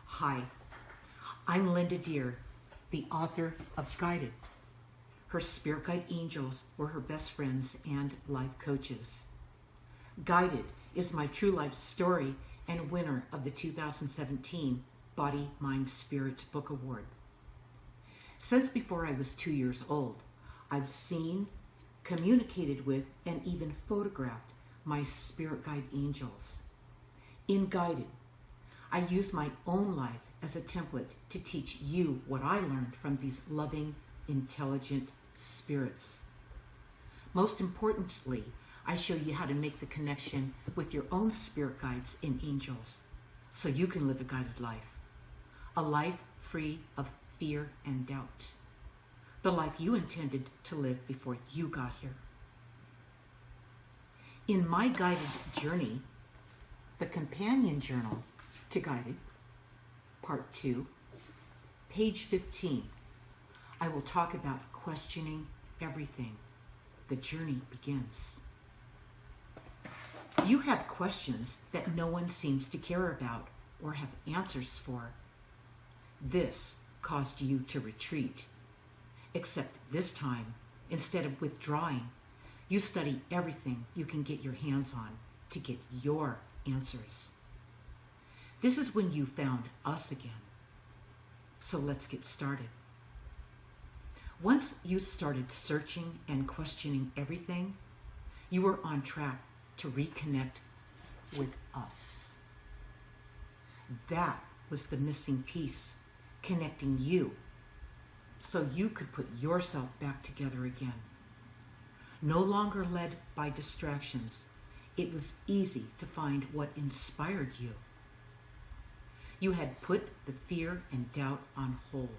Hi, I'm Linda Deir, the author of Guided. Her spirit guide angels were her best friends and life coaches. Guided is my true life story and winner of the 2017 Body, Mind, Spirit Book Award. Since before I was 2 years old, I've seen, communicated with, and even photographed my spirit guide angels. In Guided, I use my own life as a template to teach you what I learned from these loving, intelligent spirits. Most importantly, I show you how to make the connection with your own spirit guides and angels so you can live a guided life. A life free of fear and doubt. The life you intended to live before you got here. In my guided journey, the companion journal to Guided, Part 2, page 15, I will talk about questioning everything. The journey begins. You have questions that no one seems to care about or have answers for. This caused you to retreat. Except this time, instead of withdrawing, you study everything you can get your hands on to get your answers. This is when you found us again. So let's get started. Once you started searching and questioning everything, you were on track to reconnect with us. That was the missing piece, connecting you so you could put yourself back together again. No longer led by distractions, it was easy to find what inspired you. You had put the fear and doubt on hold.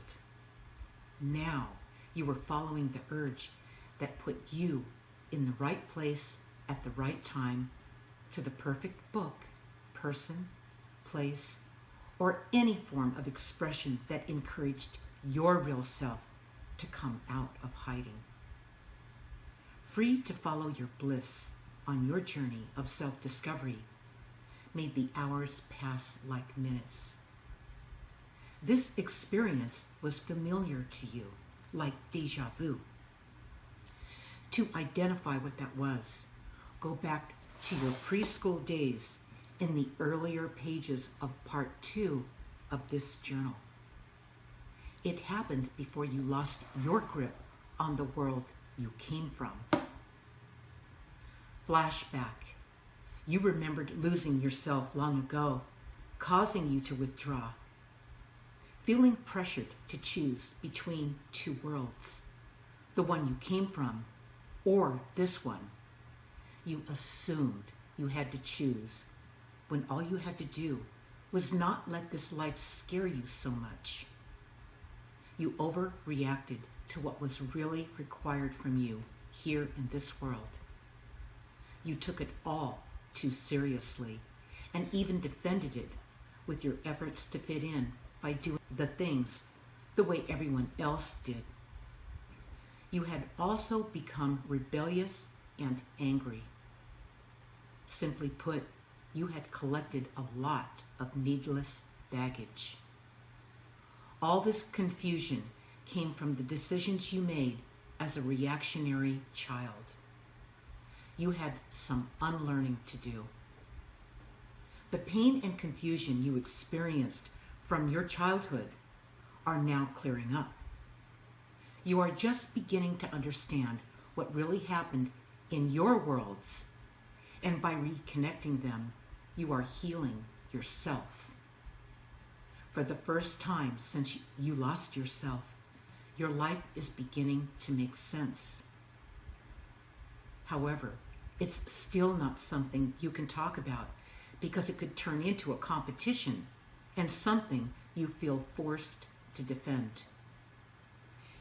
Now you were following the urge that put you in the right place at the right time to the perfect book, person, place, or any form of expression that encouraged your real self to come out of hiding. Free to follow your bliss on your journey of self-discovery made the hours pass like minutes. This experience was familiar to you, like deja vu. To identify what that was, go back to your preschool days in the earlier pages of Part 2 of this journal. It happened before you lost your grip on the world you came from. Flashback. You remembered losing yourself long ago, causing you to withdraw. Feeling pressured to choose between two worlds, the one you came from or this one. You assumed you had to choose when all you had to do was not let this life scare you so much. You overreacted to what was really required from you here in this world. You took it all too seriously and even defended it with your efforts to fit in by doing the things the way everyone else did. You had also become rebellious and angry. Simply put, you had collected a lot of needless baggage. All this confusion came from the decisions you made as a reactionary child. You had some unlearning to do. The pain and confusion you experienced from your childhood are now clearing up. You are just beginning to understand what really happened in your worlds, and by reconnecting them, you are healing yourself. For the first time since you lost yourself, your life is beginning to make sense. However, it's still not something you can talk about because it could turn into a competition and something you feel forced to defend.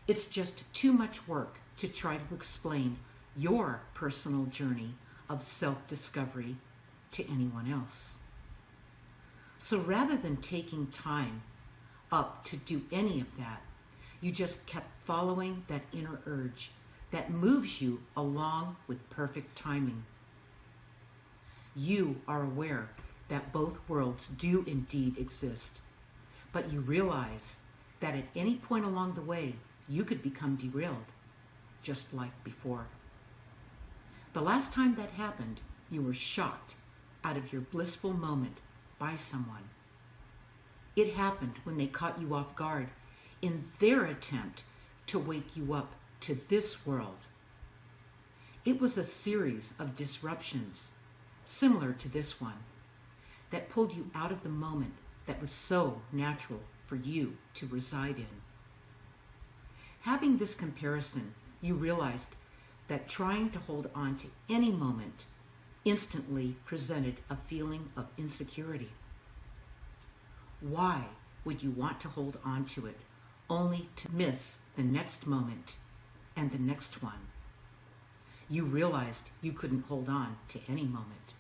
It's just too much work to try to explain your personal journey of self-discovery to anyone else. So rather than taking time up to do any of that, you just kept following that inner urge that moves you along with perfect timing. You are aware that both worlds do indeed exist, But you realize that at any point along the way, you could become derailed, just like before. The last time that happened, you were shocked out of your blissful moment by someone. It happened when they caught you off guard in their attempt to wake you up to this world. It was a series of disruptions, similar to this one, that pulled you out of the moment that was so natural for you to reside in. Having this comparison, you realized that trying to hold on to any moment instantly presented a feeling of insecurity. Why would you want to hold on to it only to miss the next moment and the next one? You realized you couldn't hold on to any moment.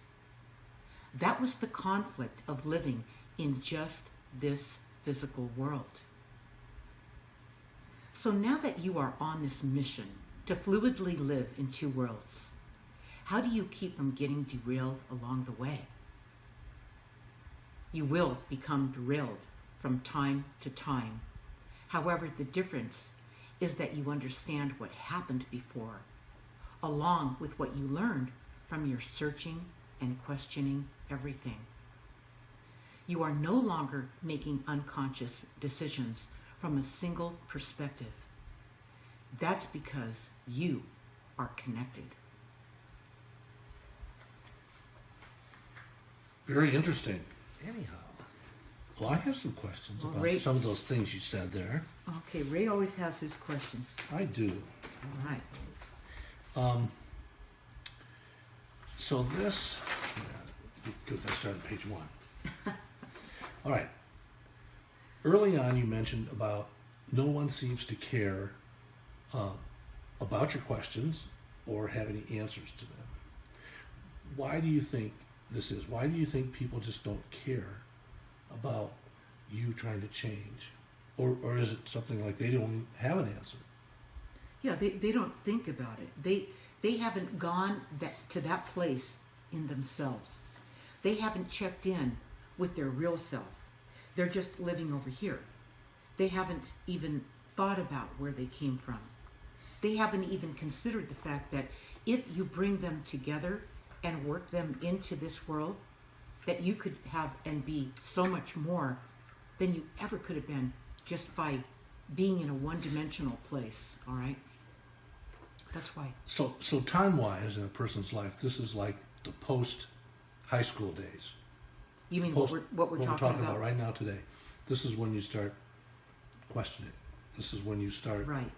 That was the conflict of living in just this physical world. So now that you are on this mission to fluidly live in two worlds, how do you keep from getting derailed along the way? You will become derailed from time to time. However, the difference is that you understand what happened before, along with what you learned from your searching and questioning everything. You are no longer making unconscious decisions from a single perspective. That's because you are connected. Very interesting. Anyhow, well, I have some questions about Ray, some of those things you said there. Okay, Ray always has his questions. I do. All right. So this, good if I start on page 1. All right. Early on, you mentioned about no one seems to care about your questions or have any answers to them. Why do you think this is? Why do you think people just don't care about you trying to change? Or is it something like they don't have an answer? Yeah, they don't think about it. They haven't gone to that place in themselves. They haven't checked in with their real self. They're just living over here. They haven't even thought about where they came from. They haven't even considered the fact that if you bring them together and work them into this world, that you could have and be so much more than you ever could have been just by being in a one-dimensional place, all right? That's why. So time-wise in a person's life, this is like the post-high school days. You mean what we're talking about right now today? This is when you start questioning. This is when you start right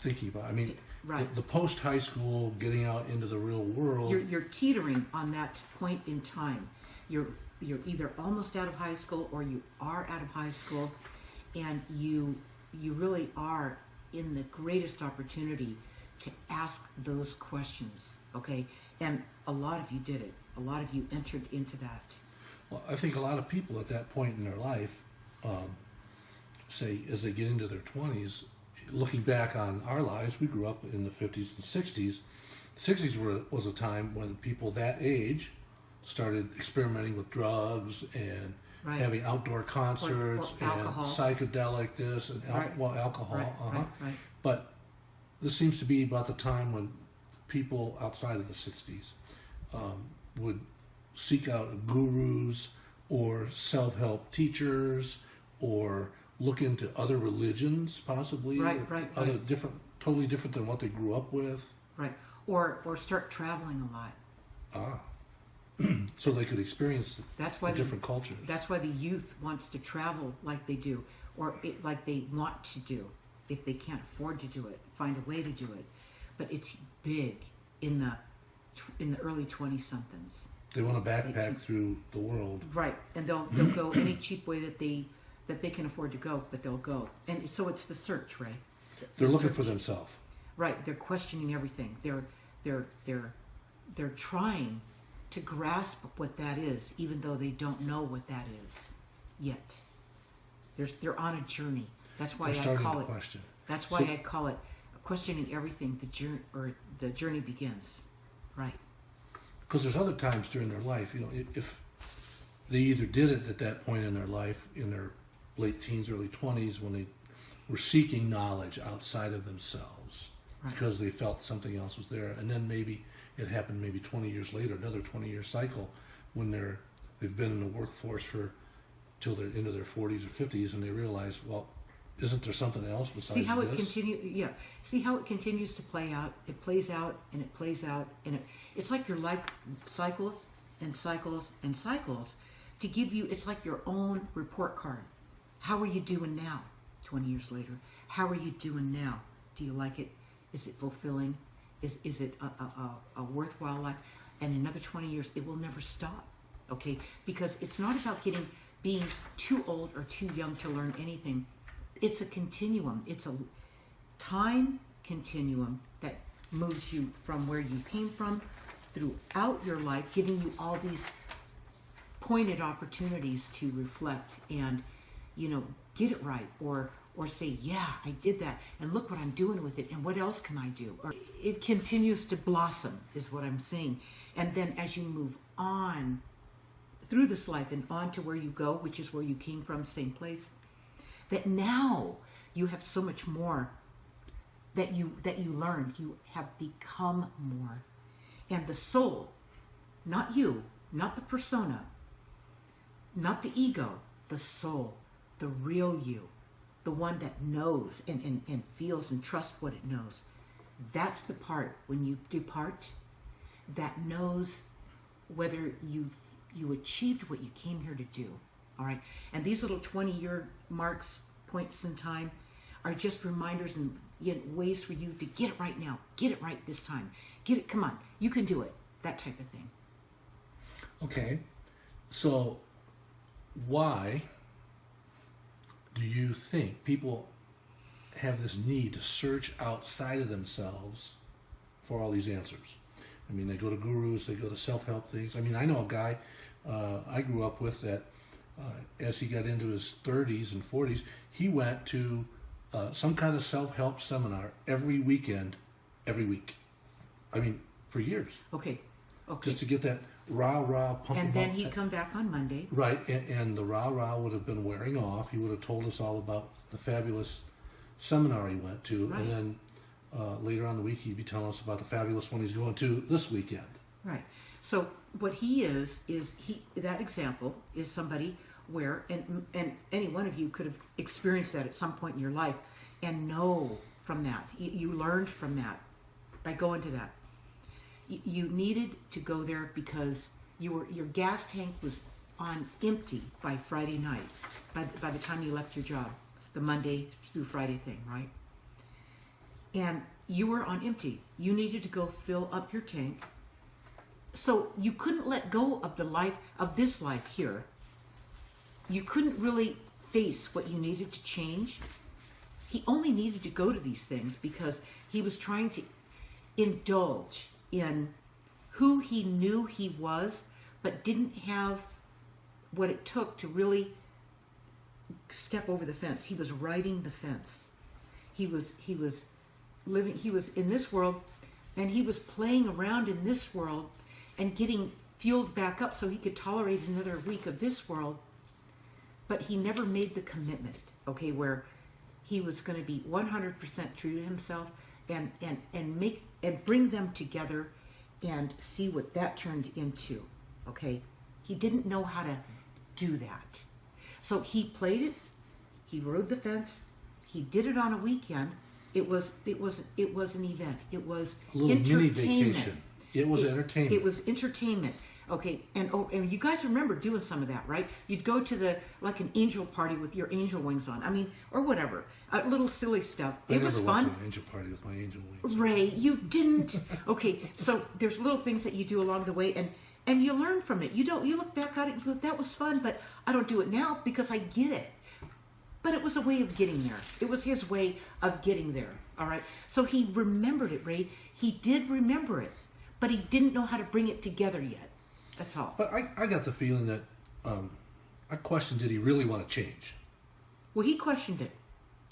thinking about. I mean, right. the post-high school, getting out into the real world. You're teetering on that point in time. You're either almost out of high school or you are out of high school, and you really are in the greatest opportunity to ask those questions. Okay, and a lot of you did it. A lot of you entered into that. Well, I think a lot of people at that point in their life, say as they get into their 20s, looking back on our lives, we grew up in the 50s and 60s. The 60s was a time when people that age started experimenting with drugs and having outdoor concerts or and psychedelic this and alcohol. Right. But this seems to be about the time when people outside of the 60s would seek out gurus or self-help teachers or look into other religions, possibly, other different, totally different than what they grew up with. Right, or start traveling a lot. So they could experience different cultures. That's why the youth wants to travel like they do, or like they want to do. If they can't afford to do it, find a way to do it. But it's big in the early 20-somethings. They want to backpack through the world. Right, and they'll go any cheap way that they can afford to go, but they'll go. And so it's the search, right? They're looking for themselves. Right, they're questioning everything. They're trying to grasp what that is, even though they don't know what that is yet. They're on a journey. That's why I call it. Question. That's why I call it questioning everything. The journey begins, right? Because there's other times during their life, if they either did it at that point in their life, in their late teens, early 20s, when they were seeking knowledge outside of themselves because they felt something else was there. And then maybe it happened maybe 20 years later, another 20-year cycle, when they've been in the workforce till they're into their 40s or 50s, and they realize, well, isn't there something else besides See how this? it continues? Yeah. See how it continues to play out? It plays out and it plays out, and it's like your life cycles and cycles and cycles to give you. It's like your own report card. How are you doing now? 20 years later, how are you doing now? Do you like it? Is it fulfilling? Is it a worthwhile life? And another 20 years, it will never stop. Okay, because it's not about being too old or too young to learn anything. It's a continuum. It's a time continuum that moves you from where you came from throughout your life, giving you all these pointed opportunities to reflect and, get it right or say, yeah, I did that, and look what I'm doing with it, and what else can I do? Or it continues to blossom, is what I'm saying. And then as you move on through this life and on to where you go, which is where you came from, same place, that now you have so much more that you learned. You have become more. And the soul, not you, not the persona, not the ego, the soul, the real you, the one that knows and feels and trusts what it knows. That's the part when you depart that knows whether you achieved what you came here to do. All right. And these little 20-year marks, points in time, are just reminders and ways for you to get it right now. Get it right this time. Get it. Come on. You can do it. That type of thing. Okay. So why do you think people have this need to search outside of themselves for all these answers? I mean, they go to gurus, they go to self-help things. I mean, I know a guy I grew up with that as he got into his 30s and 40s, he went to some kind of self-help seminar every weekend, every week. I mean, for years. Okay. Just to get that rah-rah pump. And then he'd come back on Monday. Right, and the rah-rah would have been wearing off. He would have told us all about the fabulous seminar he went to. Right. And then later on in the week, he'd be telling us about the fabulous one he's going to this weekend. Right. So what he is that example is somebody where, and any one of you could have experienced that at some point in your life and know from that. You learned from that by going to that. You needed to go there because your gas tank was on empty by Friday night, by the time you left your job, the Monday through Friday thing, right? And you were on empty. You needed to go fill up your tank. So you couldn't let go of this life here. You couldn't really face what you needed to change. He only needed to go to these things because he was trying to indulge in who he knew he was, but didn't have what it took to really step over the fence. He was riding the fence. He was living, he was in this world, and he was playing around in this world and getting fueled back up so he could tolerate another week of this world. But he never made the commitment, okay, where he was going to be 100% true to himself and bring them together and see what that turned into, okay? He didn't know how to do that. So he played it, he rode the fence, he did it on a weekend. It was an event. It was a little mini entertainment. vacation. It was entertainment. It was entertainment. Okay, and you guys remember doing some of that, right? You'd go to like an angel party with your angel wings on. I mean, or whatever, little silly stuff. It was fun. I never went to an angel party with my angel wings. Ray, you didn't. Okay, so there's little things that you do along the way, and you learn from it. You look back at it and you go, that was fun, but I don't do it now because I get it. But it was a way of getting there. It was his way of getting there. All right. So he remembered it, Ray. He did remember it, but he didn't know how to bring it together yet. That's all. But I got the feeling that I questioned, did he really want to change? Well, he questioned it.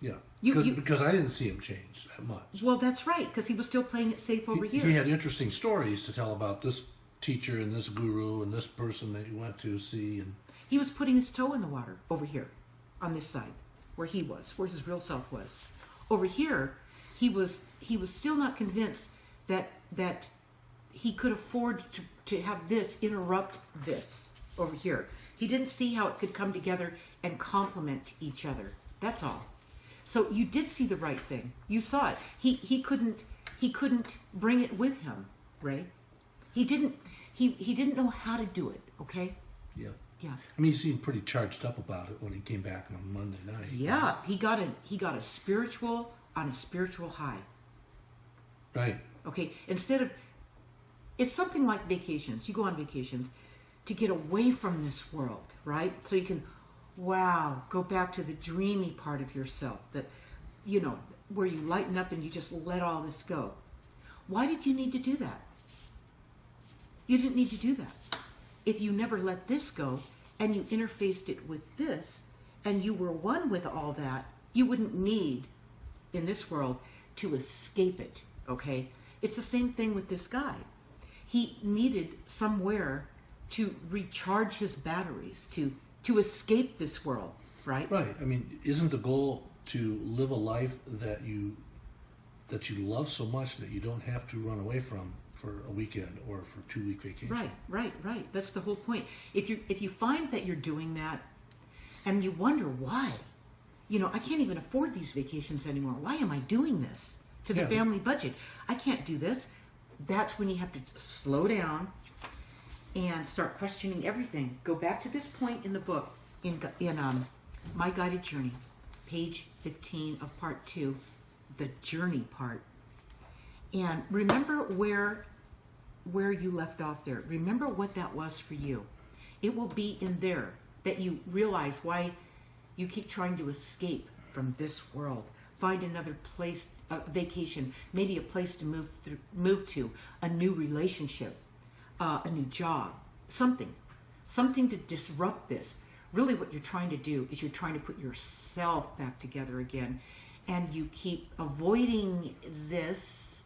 Yeah. You- Because I didn't see him change that much. Well, that's right, because he was still playing it safe over here. He had interesting stories to tell about this teacher and this guru and this person that he went to see. And He was putting his toe in the water over here. on this side, where he was, where his real self was. Over here, he was still not convinced that he could afford to have this interrupt this over here. He didn't see how it could come together and complement each other. That's all. So you did see the right thing. You saw it. He couldn't bring it with him, right? He didn't know how to do it, okay? Yeah. Yeah. I mean, he seemed pretty charged up about it when he came back on Monday night. Yeah, he got a spiritual high. Right. Okay, instead of, it's something like vacations. You go on vacations to get away from this world, right? So you can, go back to the dreamy part of yourself that, where you lighten up and you just let all this go. Why did you need to do that? You didn't need to do that. If you never let this go and you interfaced it with this and you were one with all that, you wouldn't need, in this world, to escape it, okay? It's the same thing with this guy. He needed somewhere to recharge his batteries, to escape this world, right? Right. I mean, isn't the goal to live a life that you love so much that you don't have to run away from for a weekend or for 2-week vacation? Right. That's the whole point. If you find that you're doing that and you wonder why, I can't even afford these vacations anymore. Why am I doing this to the family budget? I can't do this. That's when you have to slow down and start questioning everything. Go back to this point in the book, in My Guided Journey, page 15 of part 2, the journey part. And remember where you left off there. Remember what that was for you. It will be in there that you realize why you keep trying to escape from this world. Find another place, a vacation, maybe a place to move to, a new relationship, a new job, something to disrupt this. Really what you're trying to do is you're trying to put yourself back together again, and you keep avoiding this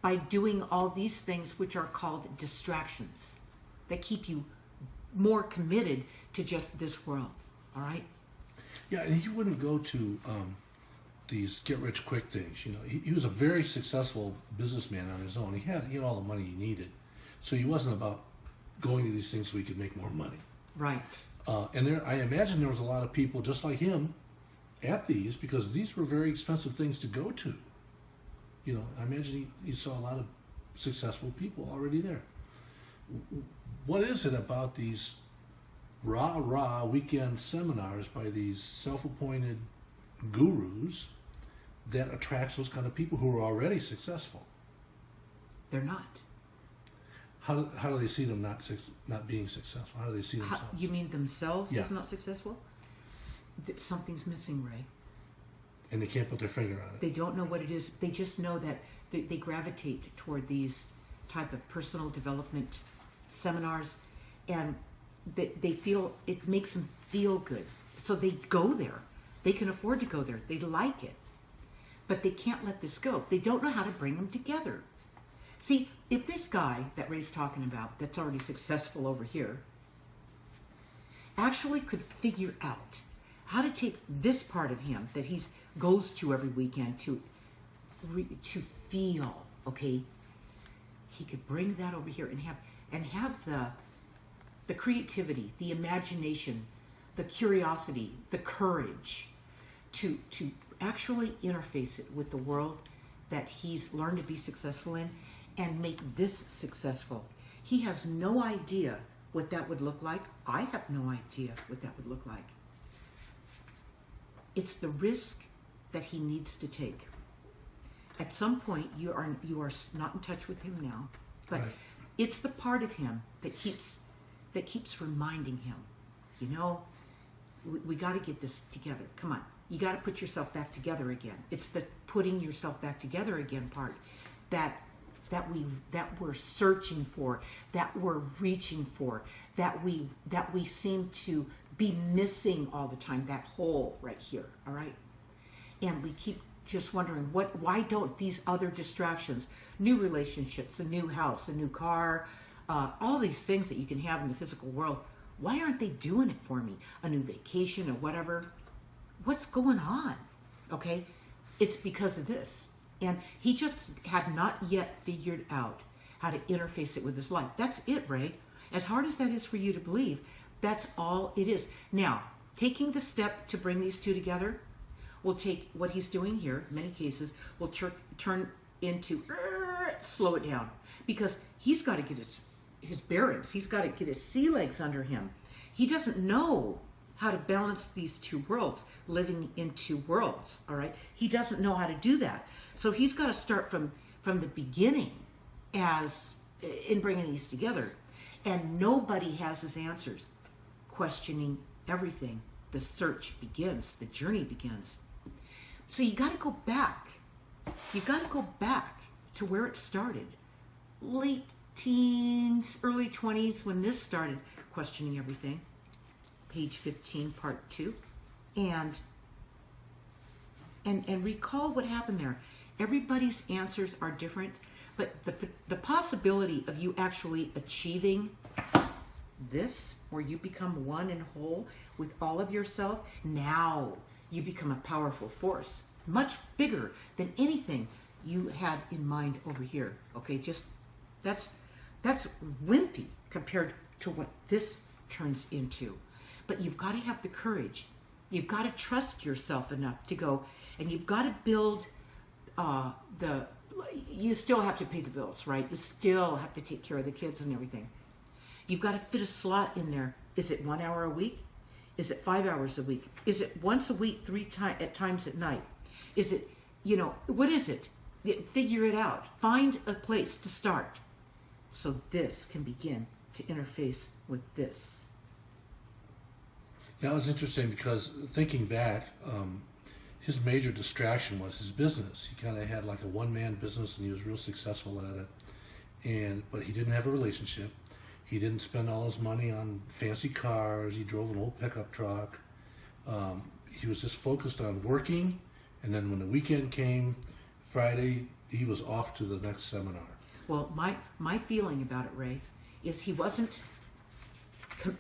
by doing all these things which are called distractions that keep you more committed to just this world, all right? Yeah, and he wouldn't go to these get-rich-quick things. He was a very successful businessman on his own. He had all the money he needed, so he wasn't about going to these things so he could make more money. Right. And I imagine there was a lot of people just like him at these, because these were very expensive things to go to. I imagine he saw a lot of successful people already there. What is it about these rah-rah weekend seminars by these self-appointed gurus that attracts those kind of people who are already successful? They're not. How do they see them not being successful? How do they see themselves? You mean themselves Yeah. as not successful? Something's missing, Ray. And they can't put their finger on it. They don't know what it is. They just know that they gravitate toward these type of personal development seminars, and they feel it makes them feel good. So they go there. They can afford to go there. They like it. But they can't let this go. They don't know how to bring them together. See, if this guy that Ray's talking about, that's already successful over here, actually could figure out how to take this part of him that he goes to every weekend to feel, okay, he could bring that over here and have the creativity, the imagination, the curiosity, the courage to actually interface it with the world that he's learned to be successful in and make this successful. He has no idea what that would look like. I have no idea what that would look like. It's the risk that he needs to take. At some point, you are not in touch with him now, but Right. It's the part of him that keeps reminding him, we got to get this together. Come on, you got to put yourself back together again. It's the putting yourself back together again part that we're searching for, that we're reaching for, that we seem to be missing all the time. That hole right here, all right? And we keep just wondering why don't these other distractions, new relationships, a new house, a new car, all these things that you can have in the physical world, why aren't they doing it for me? A new vacation or whatever. what's going on? Okay, it's because of this. And he just had not yet figured out how to interface it with his life. That's it, Ray. As hard as that is for you to believe, that's all it is. Now, taking the step to bring these two together will take what he's doing here, in many cases, will turn into, slow it down. Because he's got to get his bearings. He's got to get his sea legs under him. He doesn't know how to balance these two worlds, living in two worlds, all right? He doesn't know how to do that. So he's got to start from the beginning as in bringing these together. And nobody has his answers. Questioning everything. The search begins. The journey begins. So you got to go back. You got to go back to where it started. Late teens, early 20s when this started, questioning everything. Page 15, part 2. And recall what happened there. Everybody's answers are different, but the possibility of you actually achieving this, where you become one and whole with all of yourself, now you become a powerful force, much bigger than anything you had in mind over here. Okay, just that's wimpy compared to what this turns into. But you've got to have the courage. You've got to trust yourself enough to go, and you've got to build you still have to pay the bills, right? You still have to take care of the kids and everything. You've got to fit a slot in there. Is it 1 hour a week? Is it 5 hours a week? Is it once a week, at times at night? Is it, what is it? Figure it out. Find a place to start so this can begin to interface with this. That was interesting because thinking back, his major distraction was his business. He kind of had like a one-man business, and he was real successful at it. But he didn't have a relationship. He didn't spend all his money on fancy cars. He drove an old pickup truck. He was just focused on working, and then when the weekend came, Friday, he was off to the next seminar. Well, my feeling about it, Ray, is he wasn't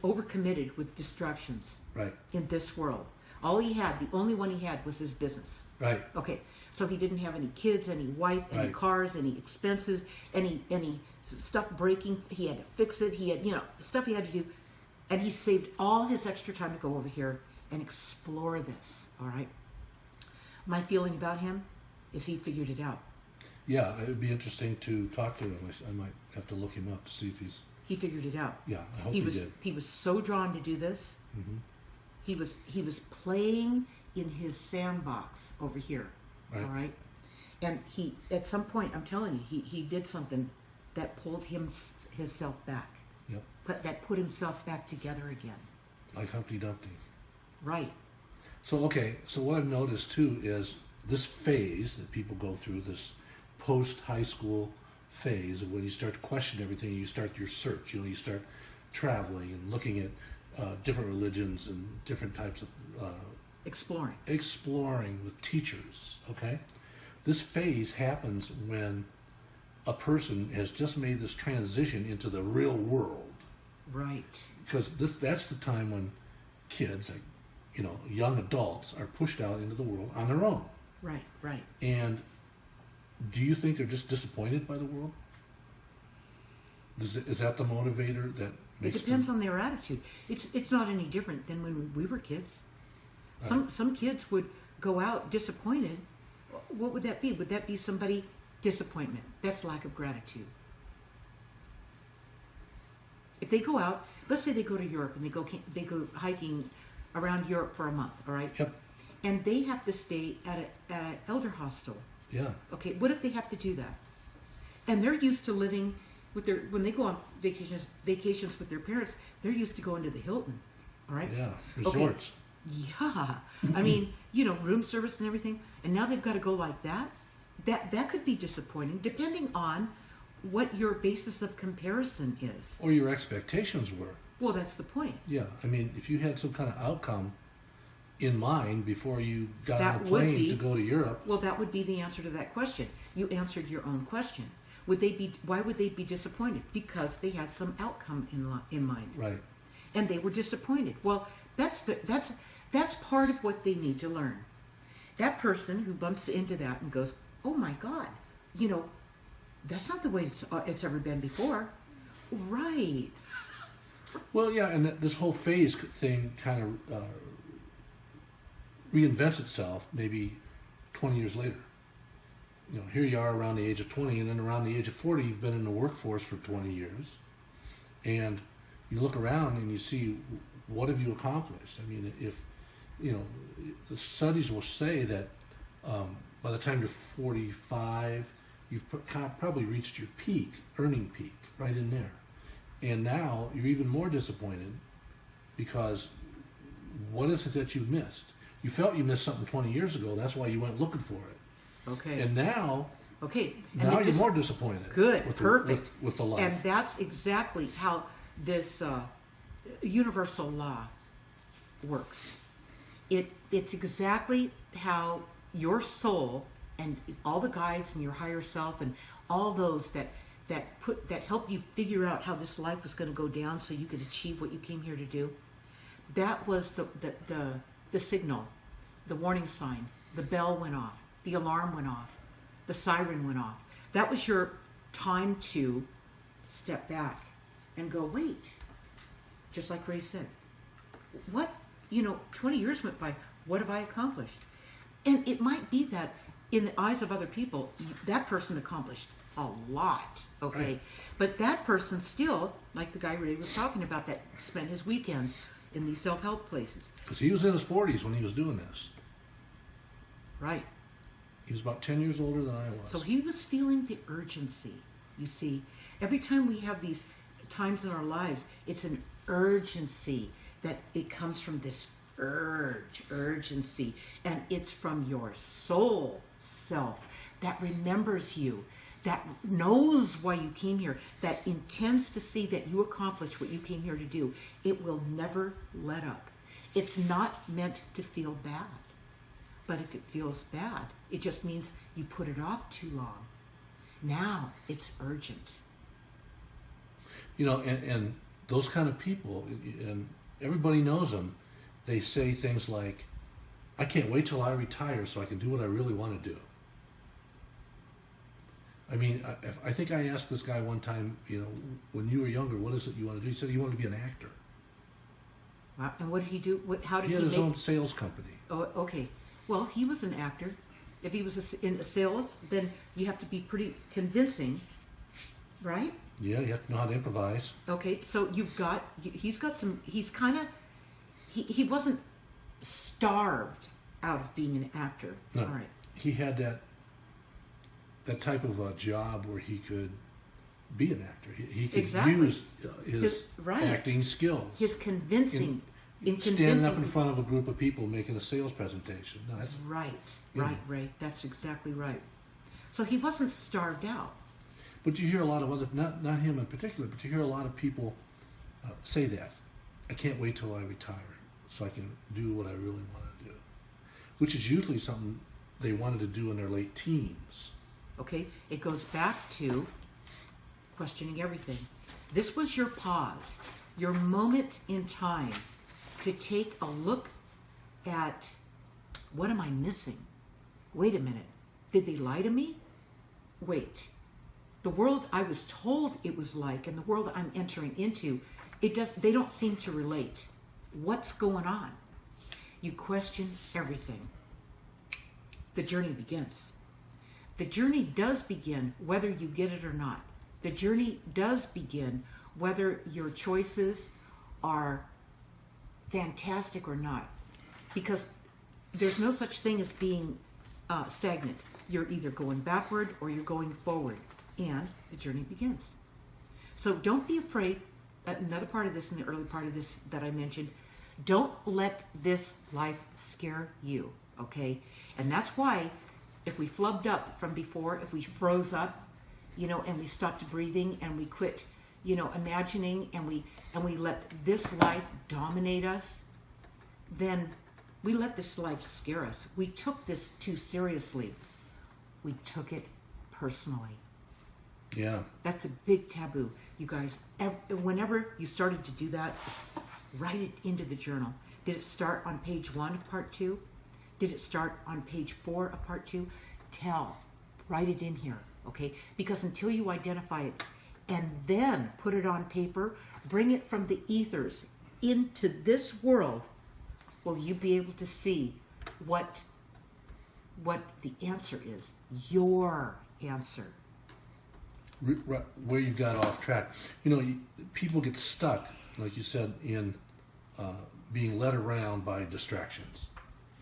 overcommitted with distractions in this world. The only one he had was his business. Right. Okay, so he didn't have any kids, any wife, any cars, any expenses, any stuff breaking. He had to fix it. He had, stuff he had to do. And he saved all his extra time to go over here and explore this, all right? My feeling about him is he figured it out. Yeah, it would be interesting to talk to him. I might have to look him up to see if he figured it out. Yeah, I hope he did. He was so drawn to do this. Mm-hmm. He was playing in his sandbox over here, all right? And he, at some point, I'm telling you, he did something that pulled himself back. Yep. That put himself back together again. Like Humpty Dumpty. Right. So what I've noticed too is this phase that people go through, this post-high school phase of when you start to question everything, you start your search, you start traveling and looking at different religions and different types of exploring with teachers. Okay, this phase happens when a person has just made this transition into the real world. Right. Because that's the time when kids, young adults, are pushed out into the world on their own. Right. And do you think they're just disappointed by the world? Is that the motivator that makes it depends on their attitude. It's not any different than when we were kids. Right. Some kids would go out disappointed. What would that be? Would that be somebody disappointment? That's lack of gratitude. If they go out, let's say they go to Europe and they go hiking around Europe for a month, all right? Yep. And they have to stay at an elder hostel. Yeah. Okay, what if they have to do that? And they're used to living with when they go on vacations with their parents, they're used to going to the Hilton, all right? Yeah, resorts. Okay. Yeah. I mean, room service and everything. And now they've got to go like that. That could be disappointing, depending on what your basis of comparison is. Or your expectations were. Well, that's the point. Yeah, I mean, if you had some kind of outcome in mind before you got That on a would plane be- to go to Europe. Well, that would be the answer to that question. You answered your own question. Why would they be disappointed? Because they had some outcome in mind. Right. And they were disappointed. Well, that's That's part of what they need to learn. That person who bumps into that and goes, oh my God, that's not the way it's ever been before. Right. Well, yeah, and this whole phase thing kind of reinvents itself maybe 20 years later. Here you are around the age of 20, and then around the age of 40, you've been in the workforce for 20 years, and you look around and you see, what have you accomplished? I mean, if, the studies will say that by the time you're 45, you've probably reached your peak, earning peak, right in there. And now you're even more disappointed because what is it that you've missed? You felt you missed something 20 years ago. That's why you went looking for it. Okay. And now, okay. Now you're more disappointed. Good. With Perfect. With the life. And that's exactly how this universal law works. It's exactly how your soul and all the guides and your higher self and all those that help you figure out how this life was going to go down so you could achieve what you came here to do. That was the signal, the warning sign. The bell went off, the alarm went off, the siren went off. That was your time to step back and go, wait, just like Ray said, what, 20 years went by, what have I accomplished? And it might be that in the eyes of other people, that person accomplished a lot, okay? Right. But that person still, like the guy Ray was talking about, that spent his weekends in these self-help places. Because he was in his 40s when he was doing this. Right. He was about 10 years older than I was. So he was feeling the urgency. You see, every time we have these times in our lives, it's an urgency that it comes from this urgency, and it's from your soul self that remembers you, that knows why you came here, that intends to see that you accomplish what you came here to do. It will never let up. It's not meant to feel bad. But if it feels bad, it just means you put it off too long. Now it's urgent. And those kind of people, and everybody knows them, they say things like, I can't wait till I retire so I can do what I really want to do. I mean, I think I asked this guy one time, when you were younger, what is it you want to do? He said he wanted to be an actor. Wow. And what did he do? How did he he had his own sales company. Oh, okay. Well, he was an actor. If he was in sales, then you have to be pretty convincing, right? Yeah, you have to know how to improvise. Okay, so he's got some, he wasn't starved out of being an actor. No, all right. He had that type of a job where he could be an actor. He could use his acting skills. His convincing. Standing up in front of a group of people making a sales presentation. No, that's right. That's exactly right. So he wasn't starved out. But you hear a lot of other, not him in particular, but you hear a lot of people say that. I can't wait till I retire so I can do what I really want to do. Which is usually something they wanted to do in their late teens. Okay, it goes back to questioning everything. This was your pause, your moment in time to take a look at, what am I missing? Wait a minute. Did they lie to me? Wait. The world I was told it was like and the world I'm entering into, they don't seem to relate. What's going on? You question everything. The journey begins. The journey does begin whether you get it or not. The journey does begin whether your choices are fantastic or not, because there's no such thing as being stagnant. You're either going backward or you're going forward, and the journey begins. So don't be afraid. Another part of this, in the early part of this that I mentioned, don't let this life scare you, okay? And that's why if we flubbed up from before, if we froze up, and we stopped breathing and we quit, imagining, and we let this life dominate us, then we let this life scare us. We took this too seriously. We took it personally. Yeah. That's a big taboo. You guys, whenever you started to do that, write it into the journal. Did it start on page 1 of part 2? Did it start on page 4 of part 2? Write it in here, okay? Because until you identify it and then put it on paper, bring it from the ethers into this world, will you be able to see what the answer is, your answer. Where you got off track. People get stuck, like you said, in being led around by distractions.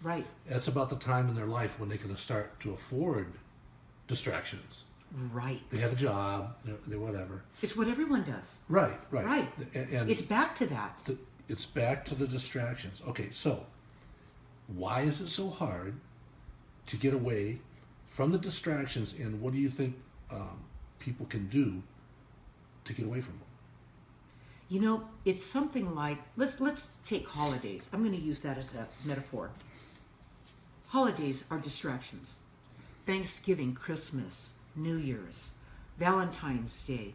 Right. That's about the time in their life when they can start to afford distractions. Right. They have a job, they whatever. It's what everyone does. Right. Right. And it's back to that. It's back to the distractions. Okay, so why is it so hard to get away from the distractions, and what do you think people can do to get away from them? It's something like, let's take holidays. I'm going to use that as a metaphor. Holidays are distractions. Thanksgiving, Christmas, New Year's, Valentine's Day,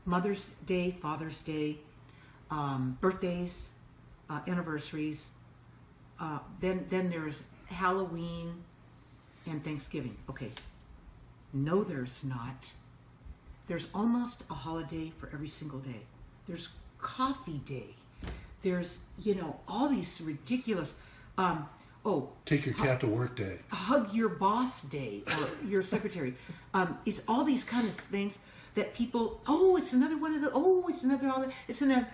Mother's Day, Father's Day, birthdays, anniversaries. Then there's Halloween and Thanksgiving. Okay. No, there's not. There's almost a holiday for every single day. There's coffee day. There's, all these ridiculous, take your cat to work day. Hug your boss day, or your secretary. It's all these kind of things that people, it's another one of the, it's another holiday, it's another.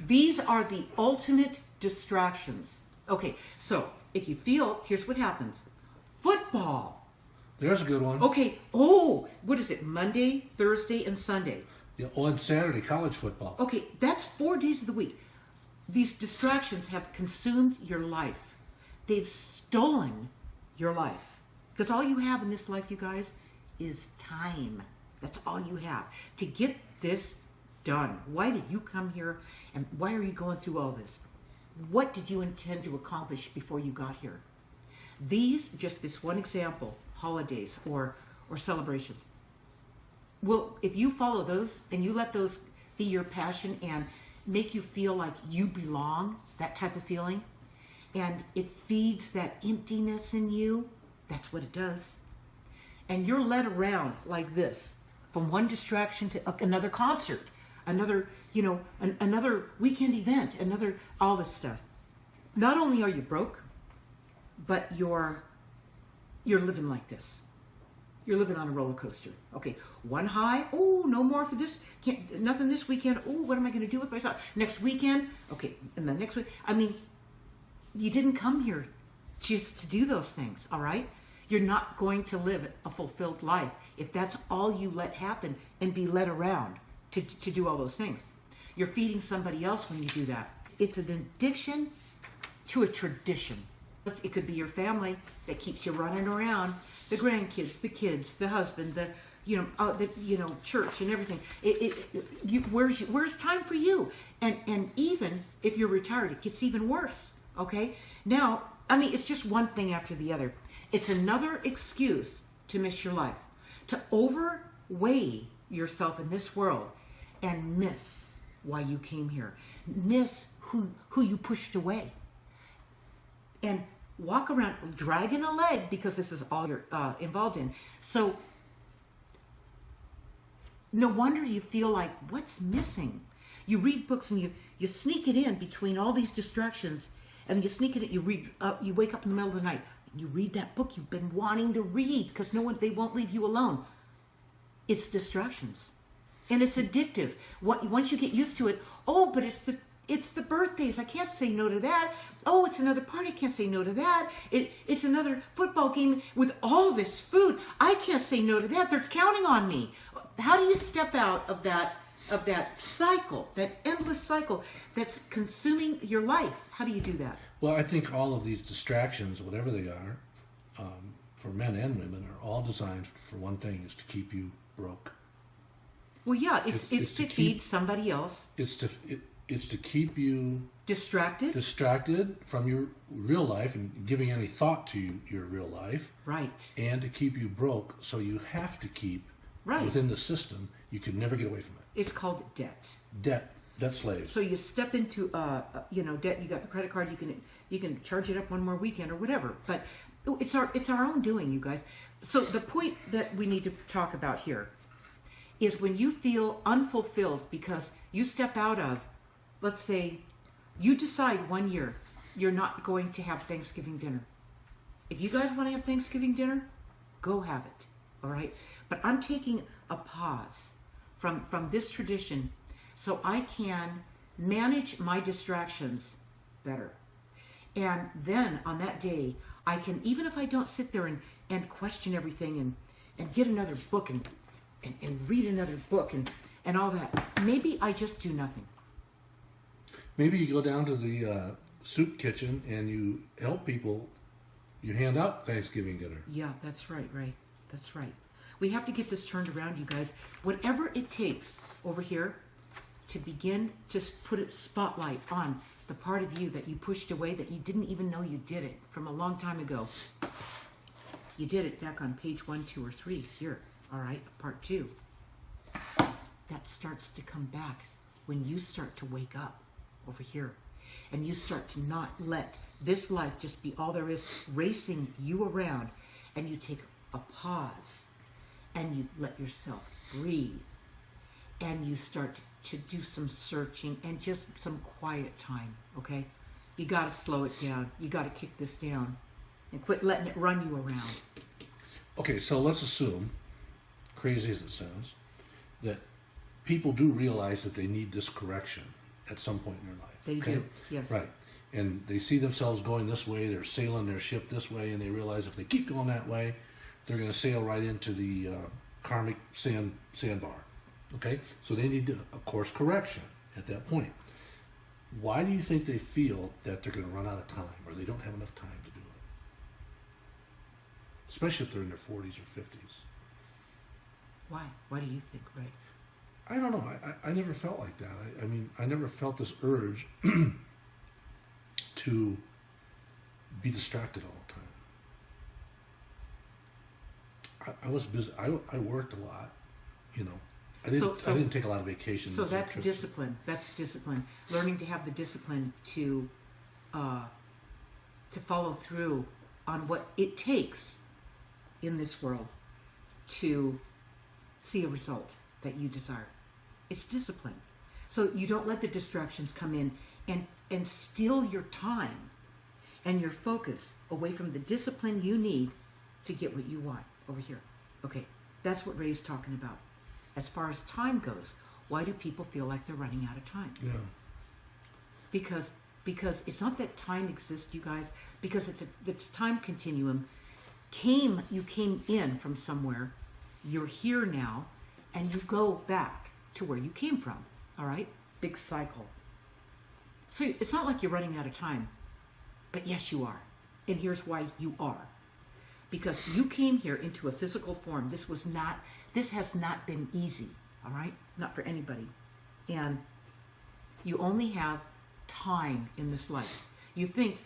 These are the ultimate distractions. Okay, so if you feel, here's what happens. Football. There's a good one. Okay, what is it? Monday, Thursday, and Sunday. Yeah, and Saturday, college football. Okay, that's 4 days of the week. These distractions have consumed your life. They've stolen your life. Because all you have in this life, you guys, is time. That's all you have to get this done. Why did you come here, and why are you going through all this? What did you intend to accomplish before you got here? Just this one example, holidays or celebrations. Well, if you follow those and you let those be your passion and make you feel like you belong, that type of feeling, and it feeds that emptiness in you, that's what it does. And you're led around like this, from one distraction to another concert, another, another weekend event, all this stuff. Not only are you broke, but you're living like this. You're living on a roller coaster. Okay, one high, no more for this, nothing this weekend. What am I going to do with myself? Next weekend, okay, and then next week. You didn't come here just to do those things, all right? You're not going to live a fulfilled life if that's all you let happen and be led around to do all those things. You're feeding somebody else when you do that. It's an addiction to a tradition. It could be your family that keeps you running around, the grandkids, the kids, the husband, the church and everything. Where's time for you? And even if you're retired, it gets even worse. Okay? Now, it's just one thing after the other. It's another excuse to miss your life, to overweigh yourself in this world and miss why you came here, miss who you pushed away, and walk around dragging a leg because this is all you're involved in. So no wonder you feel like, what's missing? You read books and you sneak it in between all these distractions, and you sneak it in. You wake up in the middle of the night. You read that book you've been wanting to read because they won't leave you alone. It's distractions, and it's addictive. Once you get used to it, but it's the birthdays. I can't say no to that. It's another party. I can't say no to that. It's another football game with all this food. I can't say no to that. They're counting on me. How do you step out of that cycle, that endless cycle that's consuming your life? How do you do that? Well, I think all of these distractions, whatever they are, for men and women, are all designed for one thing: is to keep you broke. Well, yeah, it's to feed somebody else. It's to keep you distracted from your real life and giving any thought to your real life. Right. And to keep you broke, so you have to keep within the system. You can never get away from it. It's called debt. Debt. Debt slaves. So you step into debt. You got the credit card. You can charge it up one more weekend or whatever. But it's our own doing, you guys. So the point that we need to talk about here is when you feel unfulfilled because you step out of, let's say, you decide one year you're not going to have Thanksgiving dinner. If you guys want to have Thanksgiving dinner, go have it. All right. But I'm taking a pause from this tradition so I can manage my distractions better. And then on that day, I can, even if I don't sit there and question everything and get another book and read another book and all that, maybe I just do nothing. Maybe you go down to the soup kitchen and you help people. You hand out Thanksgiving dinner. Yeah, that's right, Ray. That's right. We have to get this turned around, you guys. Whatever it takes over here to begin to put a spotlight on the part of you that you pushed away, that you didn't even know you did it from a long time ago. You did it back on page 1, 2, or 3 here. All right, part 2. That starts to come back when you start to wake up over here. And you start to not let this life just be all there is, racing you around. And you take a pause. And you let yourself breathe. And you start to do some searching and just some quiet time, okay? You got to slow it down. You got to kick this down. And quit letting it run you around. Okay, so let's assume, crazy as it sounds, that people do realize that they need this correction at some point in their life. They okay? do, yes. Right. And they see themselves going this way, they're sailing their ship this way, and they realize if they keep going that way, they're going to sail right into the karmic sandbar. Okay? So they need to, of course, correction at that point. Why do you think they feel that they're going to run out of time or they don't have enough time to do it? Especially if they're in their 40s or 50s. Why? Why do you think, Ray? I don't know. I never felt like that. I mean, I never felt this urge to be distracted all the time. I was busy. I worked a lot, you know. I didn't take a lot of vacations. So that's discipline. That's discipline. Learning to have the discipline to follow through on what it takes in this world to see a result that you desire. It's discipline. So you don't let the distractions come in and steal your time and your focus away from the discipline you need to get what you want over here. Okay, that's what Ray's talking about. As far as time goes, why do people feel like they're running out of time? Yeah. Because it's not that time exists, you guys, because it's time continuum. You came in from somewhere, you're here now, and you go back to where you came from. All right? Big cycle. So it's not like you're running out of time, but yes, you are. And here's why you are. Because you came here into a physical form. This has not been easy, all right? Not for anybody. And you only have time in this life. You think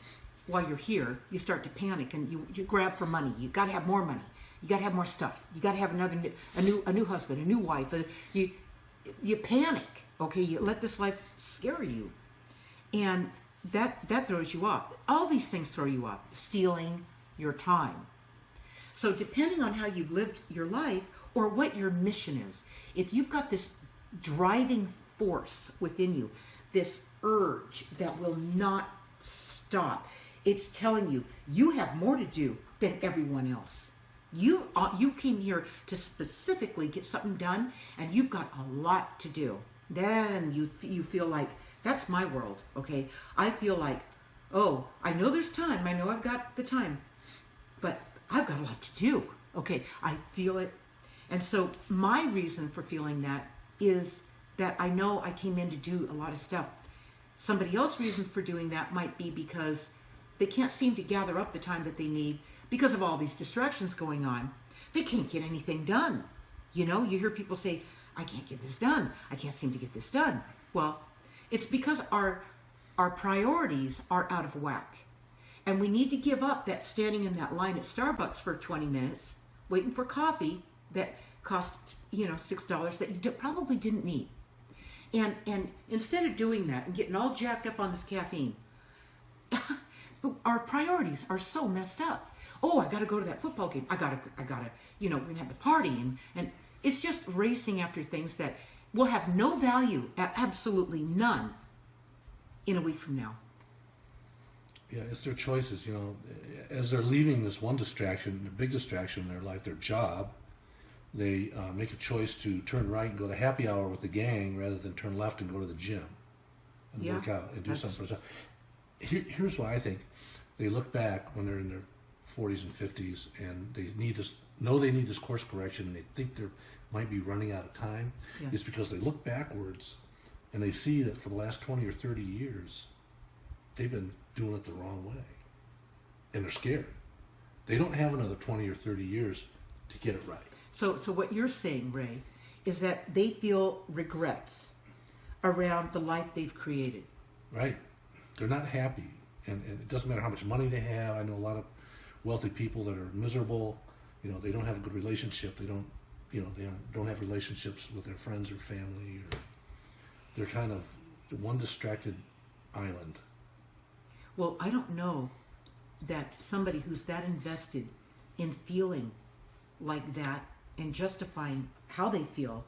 while you're here, you start to panic and you grab for money. You got to have more money. You got to have more stuff. You got to have a new husband, a new wife. You panic, okay? You let this life scare you. And that throws you off. All these things throw you off. Stealing your time. So depending on how you've lived your life or what your mission is, if you've got this driving force within you, this urge that will not stop, it's telling you, you have more to do than everyone else. You came here to specifically get something done, and you've got a lot to do. Then you feel like, that's my world, okay? I feel like, oh, I know there's time. I know I've got the time. But I've got a lot to do. Okay, I feel it. And so my reason for feeling that is that I know I came in to do a lot of stuff. Somebody else's reason for doing that might be because they can't seem to gather up the time that they need because of all these distractions going on. They can't get anything done. You know, you hear people say, I can't get this done. I can't seem to get this done. Well, it's because our priorities are out of whack. And we need to give up that standing in that line at Starbucks for 20 minutes, waiting for coffee that cost, $6 that you probably didn't need. And instead of doing that and getting all jacked up on this caffeine, our priorities are so messed up. Oh, I got to go to that football game. I gotta, we're gonna have the party, and it's just racing after things that will have no value, absolutely none, in a week from now. Yeah, it's their choices. As they're leaving this one distraction, the big distraction in their life, their job, they make a choice to turn right and go to happy hour with the gang rather than turn left and go to the gym and work out and do something for themselves. Here's why I think they look back when they're in their 40s and 50s and they need this course correction, and they think they might be running out of time. Yeah. It's because they look backwards and they see that for the last 20 or 30 years they've been doing it the wrong way, and they're scared. They don't have another 20 or 30 years to get it right. So what you're saying, Ray, is that they feel regrets around the life they've created. Right. They're not happy, and it doesn't matter how much money they have. I know a lot of wealthy people that are miserable. They don't have a good relationship. They don't have relationships with their friends or family. Or they're kind of one distracted island. Well, I don't know that somebody who's that invested in feeling like that and justifying how they feel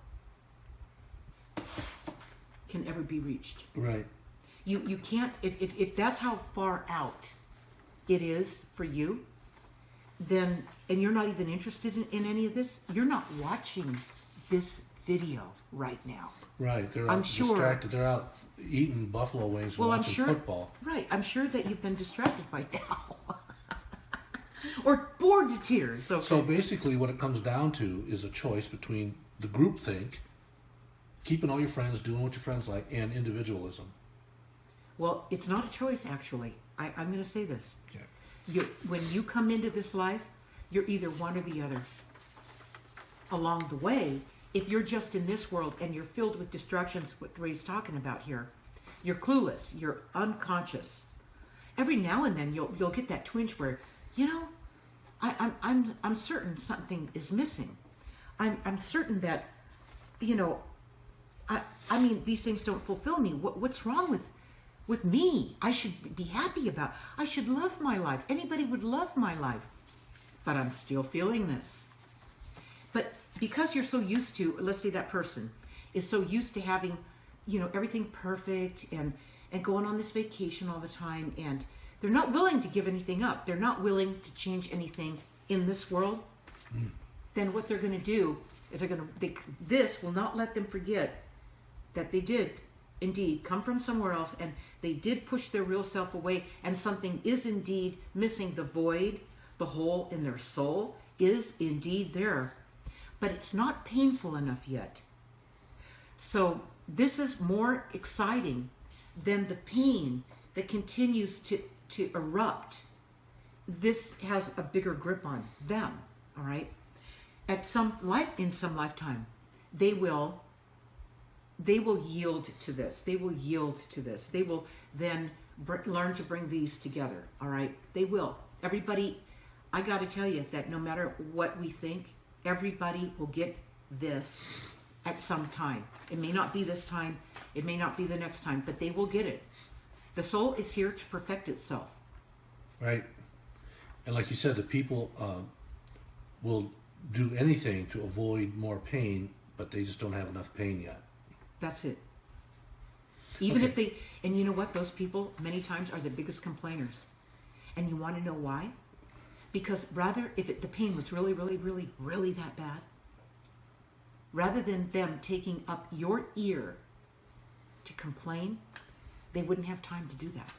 can ever be reached. Right. You can't, if that's how far out it is for you, then, and you're not even interested in any of this, you're not watching this video right now. Right. They're I'm out sure, distracted. They're out eating buffalo wings and watching football. Right. I'm sure that you've been distracted by now. Or bored to tears. Okay. So basically what it comes down to is a choice between the groupthink, keeping all your friends, doing what your friends like, and individualism. Well, it's not a choice, actually. I'm going to say this. Yeah. When you come into this life, you're either one or the other. Along the way, if you're just in this world and you're filled with distractions, what Ray's talking about here, you're clueless, you're unconscious. Every now and then you'll get that twinge where, I'm certain something is missing. I'm certain that, I mean, these things don't fulfill me. What's wrong with me? I should be happy about. I should love my life. Anybody would love my life. But I'm still feeling this. But because you're so used to, let's say that person is so used to having, everything perfect and going on this vacation all the time, and they're not willing to give anything up. They're not willing to change anything in this world. Then what they're going to do is this will not let them forget that they did indeed come from somewhere else, and they did push their real self away, and something is indeed missing. The void, the hole in their soul is indeed there, but it's not painful enough yet. So this is more exciting than the pain that continues to erupt. This has a bigger grip on them, all right? In some lifetime, they will yield to this. They will yield to this. They will then learn to bring these together, all right? They will. Everybody, I got to tell you that no matter what we think, everybody will get this at some time. It may not be this time. It may not be the next time, but they will get it. The soul is here to perfect itself. Right. And like you said, the people will do anything to avoid more pain, but they just don't have enough pain yet. That's it. Even if they, and you know what, those people many times are the biggest complainers. And you want to know why? Because if the pain was really, really, really, really that bad, rather than them taking up your ear to complain, they wouldn't have time to do that.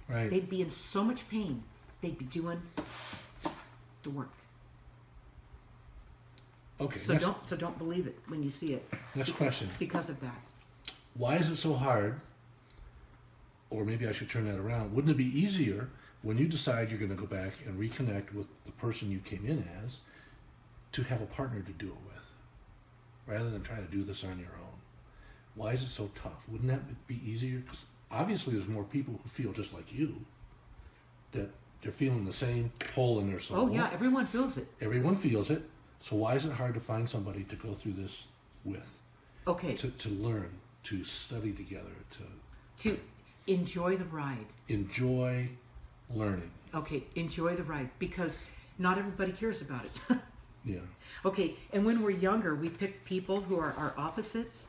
Right. They'd be in so much pain, they'd be doing the work. Okay. So don't believe it when you see it. Next question. Because of that. Why is it so hard? Or maybe I should turn that around. Wouldn't it be easier when you decide you're going to go back and reconnect with the person you came in as to have a partner to do it with, rather than try to do this on your own? Why is it so tough? Wouldn't that be easier? Because obviously there's more people who feel just like you, that they're feeling the same hole in their soul. Oh yeah, everyone feels it. Everyone feels it. So why is it hard to find somebody to go through this with? Okay. To learn. to study together, To enjoy the ride. enjoy learning. Okay, enjoy the ride, because not everybody cares about it. Yeah. Okay, and when we're younger, we pick people who are our opposites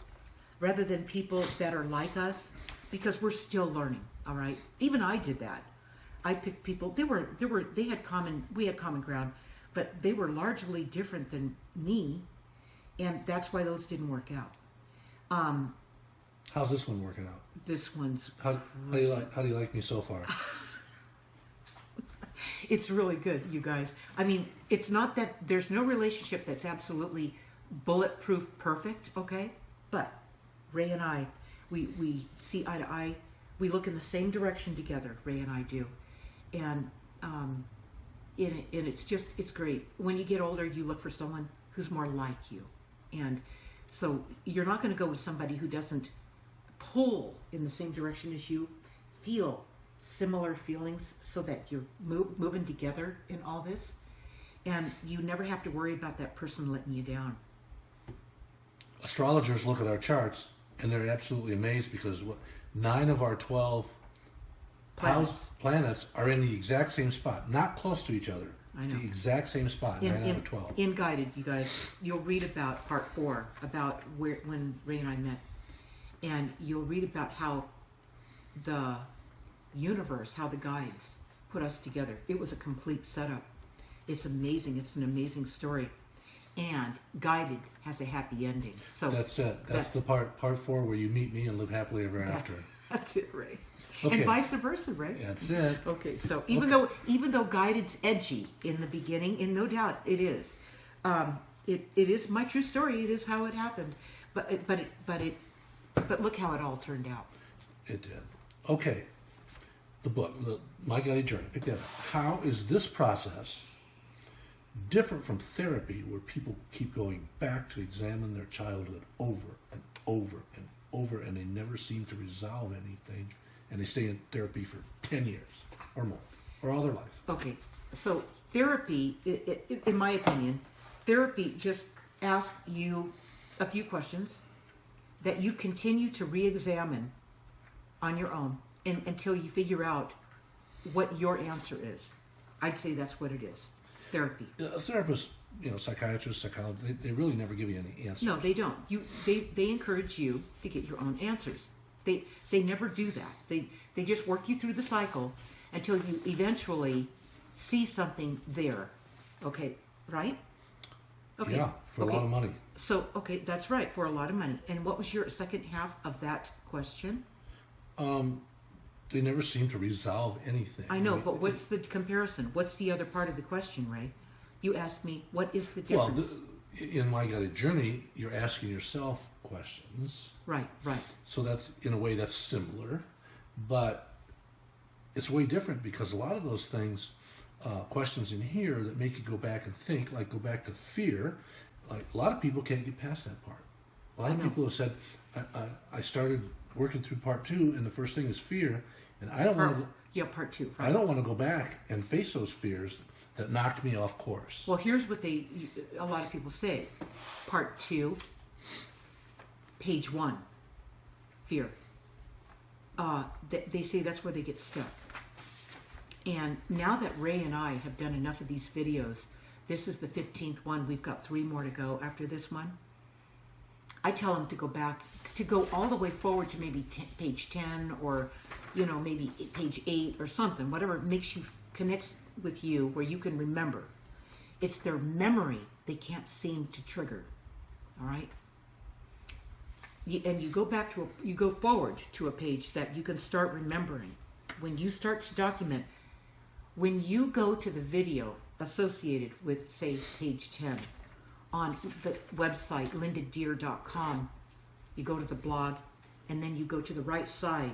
rather than people that are like us, because we're still learning. All right, even I did that. I picked people. We had common ground, but they were largely different than me, and that's why those didn't work out. How's this one working out? This one's How do you like me so far? it's really good, you guys. I mean, it's not that there's no relationship that's absolutely bulletproof perfect, okay? But Ray and I, we see eye to eye. We look in the same direction together, Ray and I do. And it's great. When you get older, you look for someone who's more like you. And so you're not going to go with somebody who doesn't pull in the same direction as you, feel similar feelings, so that you're moving together in all this, and you never have to worry about that person letting you down. Astrologers look at our charts and they're absolutely amazed, because 9 of our 12 planets are in the exact same spot, not close to each other. I know. The exact same spot, 9 out of 12. In Guided, you guys, you'll read about part 4, about when Ray and I met, and you'll read about how the universe, how the guides put us together. It was a complete setup. It's amazing. It's an amazing story. And Guided has a happy ending. So That's it. That's the part 4 where you meet me and live happily ever after. That's it, Ray. Okay. And vice versa, Ray. That's it. Okay, so even though Guided's edgy in the beginning, and no doubt it is, it is my true story. It is how it happened. But look how it all turned out. It did. Okay. The book, My Guided Journey. Pick that up. How is this process different from therapy, where people keep going back to examine their childhood over and over and over, and they never seem to resolve anything, and they stay in therapy for 10 years or more, or all their life? Okay, so therapy, in my opinion, therapy just asks you a few questions that you continue to re-examine on your own until you figure out what your answer is. I'd say that's what it is. Therapy. A therapist, psychiatrists, psychologists, they really never give you any answers. No, they don't. They encourage you to get your own answers. They never do that. They just work you through the cycle until you eventually see something there. Okay, right? Okay. Yeah, for a lot of money. So, okay, that's right, for a lot of money. And what was your second half of that question? They never seem to resolve anything. I know, but what's the comparison? What's the other part of the question, Ray? You asked me, what is the difference? Well, in My Guided Journey, you're asking yourself questions. Right. So that's, in a way, that's similar, but it's way different, because a lot of those things, questions in here that make you go back and think, like go back to fear, like a lot of people can't get past that part. A lot of people have said, I started working through part 2, and the first thing is fear, and I don't want to. Yeah, part 2. Right. I don't want to go back and face those fears that knocked me off course. Well, here's what a lot of people say. Part 2, page 1, fear. They say that's where they get stuck. And now that Ray and I have done enough of these videos, this is the 15th one. We've got 3 more to go after this one. I tell them to go back, to go all the way forward to maybe page 10, or, maybe page 8 or something, whatever connects with you, where you can remember. It's their memory they can't seem to trigger. All right? And you go forward to a page that you can start remembering. When you start to document, when you go to the video associated with, say, page 10, on the website, lindadeir.com, you go to the blog, and then you go to the right side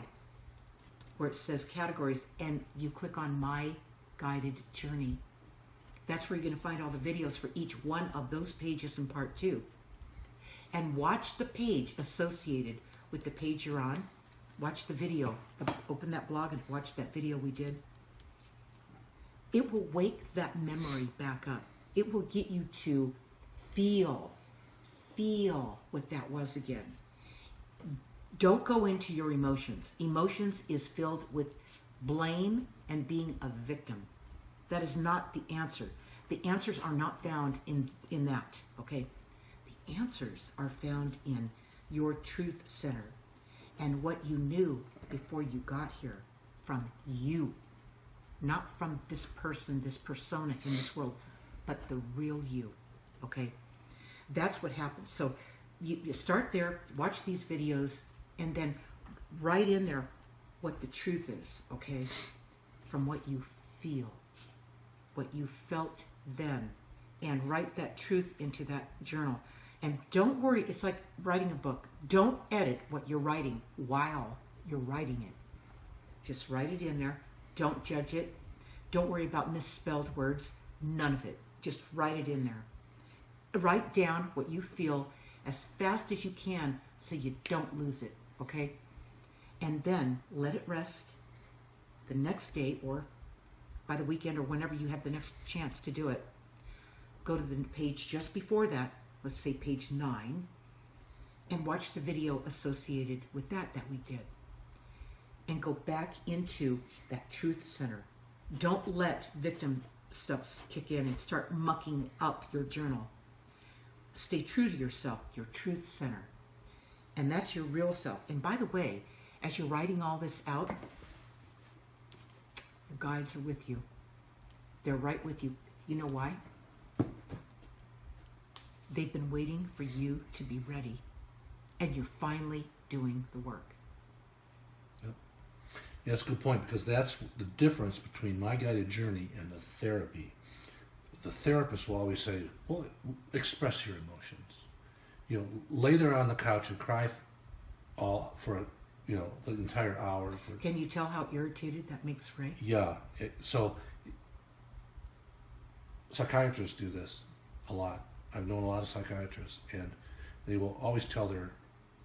where it says categories, and you click on My Guided Journey. That's where you're going to find all the videos for each one of those pages in part 2. And watch the page associated with the page you're on. Watch the video. Open that blog and watch that video we did. It will wake that memory back up. It will get you to feel what that was again. Don't go into your emotions. Emotions is filled with blame and being a victim. That is not the answer. The answers are not found in that, okay? The answers are found in your truth center and what you knew before you got here from you, not from this person, this persona in this world, but the real you, okay? That's what happens. So you start there, watch these videos, and then write in there what the truth is, okay? From what you feel, what you felt then, and write that truth into that journal. And don't worry, it's like writing a book. Don't edit what you're writing while you're writing it. Just write it in there. Don't judge it. Don't worry about misspelled words. None of it. Just write it in there. Write down what you feel as fast as you can so you don't lose it, okay? And then let it rest the next day or by the weekend or whenever you have the next chance to do it. Go to the page just before that, let's say page 9, and watch the video associated with that we did. And go back into that truth center. Don't let victim stuff kick in and start mucking up your journal. Stay true to yourself, your truth center. And that's your real self. And by the way, as you're writing all this out, your guides are with you. They're right with you. You know why? They've been waiting for you to be ready. And you're finally doing the work. Yep. Yeah, that's a good point, because that's the difference between my guided journey and the therapy. The therapist will always say, well, express your emotions. You know, lay there on the couch and cry for the entire hour. Can you tell how irritated that makes Ray? Yeah. So psychiatrists do this a lot. I've known a lot of psychiatrists, and they will always tell their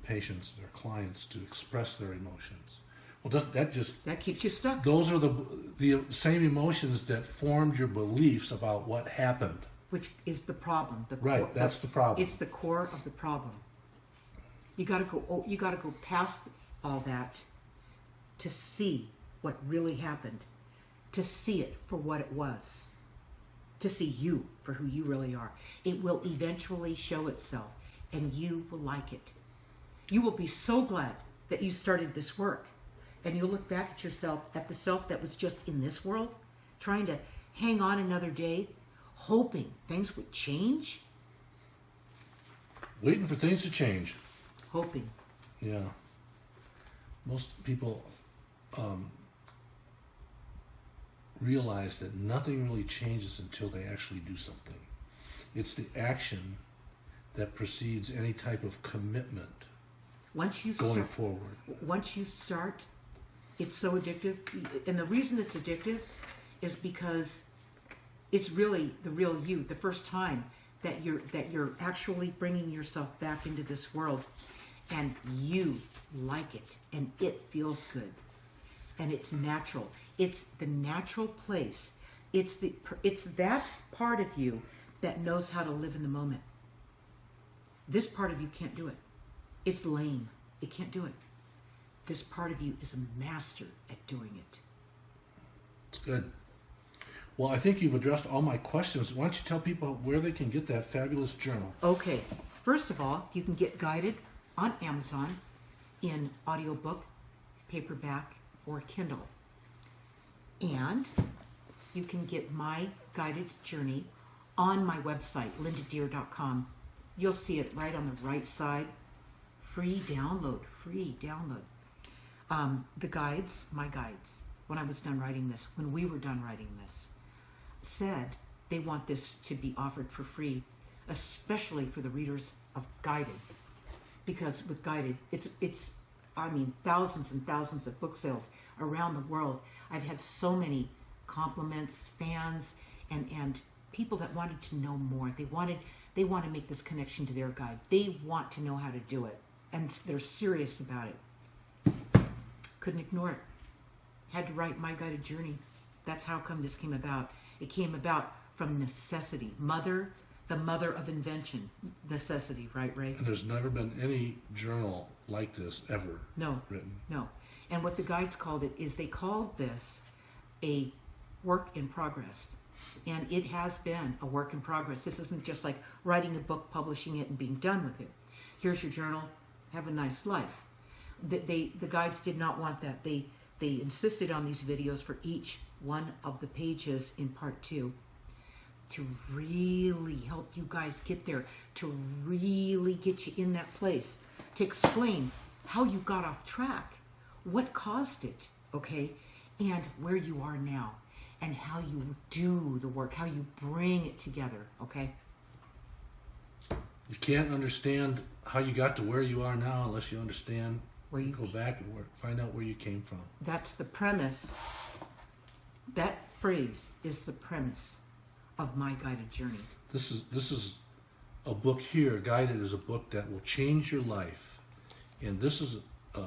patients, their clients, to express their emotions. Well, that keeps you stuck. Those are the same emotions that formed your beliefs about what happened. Which is the problem. Right, that's the problem. It's the core of the problem. You got to go past all that to see what really happened, to see it for what it was, to see you for who you really are. It will eventually show itself, and you will like it. You will be so glad that you started this work. And you'll look back at yourself, at the self that was just in this world, trying to hang on another day, hoping things would change. Waiting for things to change. Hoping. Yeah. Most people realize that nothing really changes until they actually do something. It's the action that precedes any type of commitment going forward. Once you start, it's so addictive. And the reason it's addictive is because it's really the real you, the first time that you're actually bringing yourself back into this world, and you like it, and it feels good, and it's natural. It's the natural place. It's that part of you that knows how to live in the moment. This part of you can't do it. It's lame. It can't do it. This part of you is a master at doing it. It's good. Well, I think you've addressed all my questions. Why don't you tell people where they can get that fabulous journal? Okay. First of all, you can get guided on Amazon in audiobook, paperback, or Kindle. And you can get my guided journey on my website, lindadeir.com. You'll see it right on the right side. Free download. The guides, my guides, when I was done writing this, when we were done writing this, said they want this to be offered for free, especially for the readers of Guided. Because with Guided, it's thousands and thousands of book sales around the world. I've had so many compliments, fans, and people that wanted to know more. They want to make this connection to their guide. They want to know how to do it, and they're serious about it. Couldn't ignore it. Had to write my guided journey. That's how come this came about. It came about from necessity. Mother the mother of invention, necessity, right, Ray? And there's never been any journal like this ever No, written. no. And what the guides called it is they called this a work in progress. And it has been a work in progress. This isn't just like writing a book, publishing it, and being done with it. Here's your journal. Have a nice life. The guides did not want that. They insisted on these videos for each one of the pages in part 2 to really help you guys get there, to really get you in that place, to explain how you got off track, what caused it, okay, and where you are now, and how you do the work, how you bring it together, okay? You can't understand how you got to where you are now unless you understand Where you go back and find out where you came from. That's the premise. That phrase is the premise of my guided journey. This is a book here. Guided is a book that will change your life, and this is a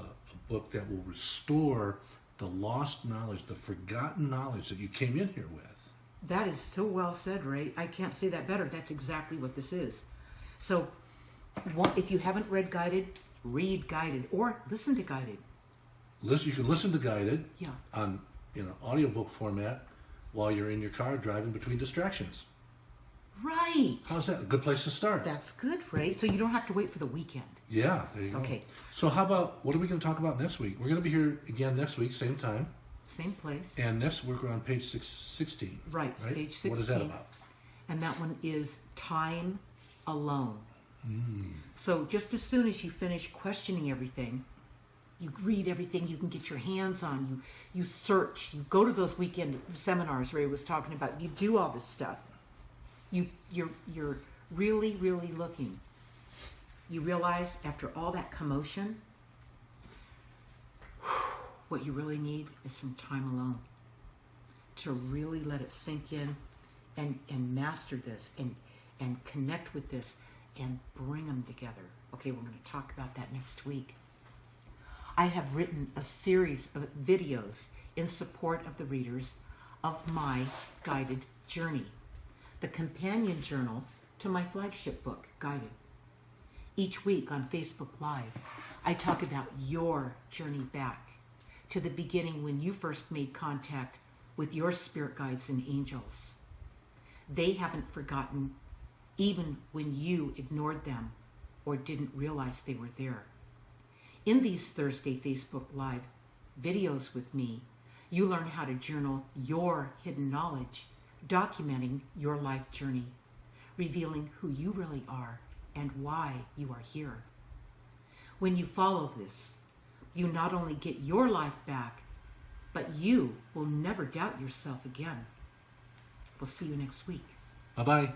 book that will restore the lost knowledge, the forgotten knowledge that you came in here with. That is so well said, Ray. I can't say that better. That's exactly what this is. So, if you haven't read Guided, read Guided or listen to Guided. You can listen to Guided Yeah. on audiobook format while you're in your car driving between distractions. Right. How's that? A good place to start. That's good, Ray. So you don't have to wait for the weekend. Yeah, there you go. Okay. So how about, what are we going to talk about next week? We're going to be here again next week, same time. Same place. And next week we're on page 16. Right, it's page 16. What is that about? And that one is time alone. So just as soon as you finish questioning everything, you read everything you can get your hands on, you search, you go to those weekend seminars Ray was talking about, you do all this stuff. You're really, really looking. You realize after all that commotion, what you really need is some time alone to really let it sink in and master this and connect with this and bring them together. Okay, we're going to talk about that next week. I have written a series of videos in support of the readers of my guided journey, the companion journal to my flagship book, Guided. Each week on Facebook Live, I talk about your journey back to the beginning when you first made contact with your spirit guides and angels. They haven't forgotten even when you ignored them or didn't realize they were there. In these Thursday Facebook Live videos with me, you learn how to journal your hidden knowledge, documenting your life journey, revealing who you really are and why you are here. When you follow this, you not only get your life back, but you will never doubt yourself again. We'll see you next week. Bye-bye.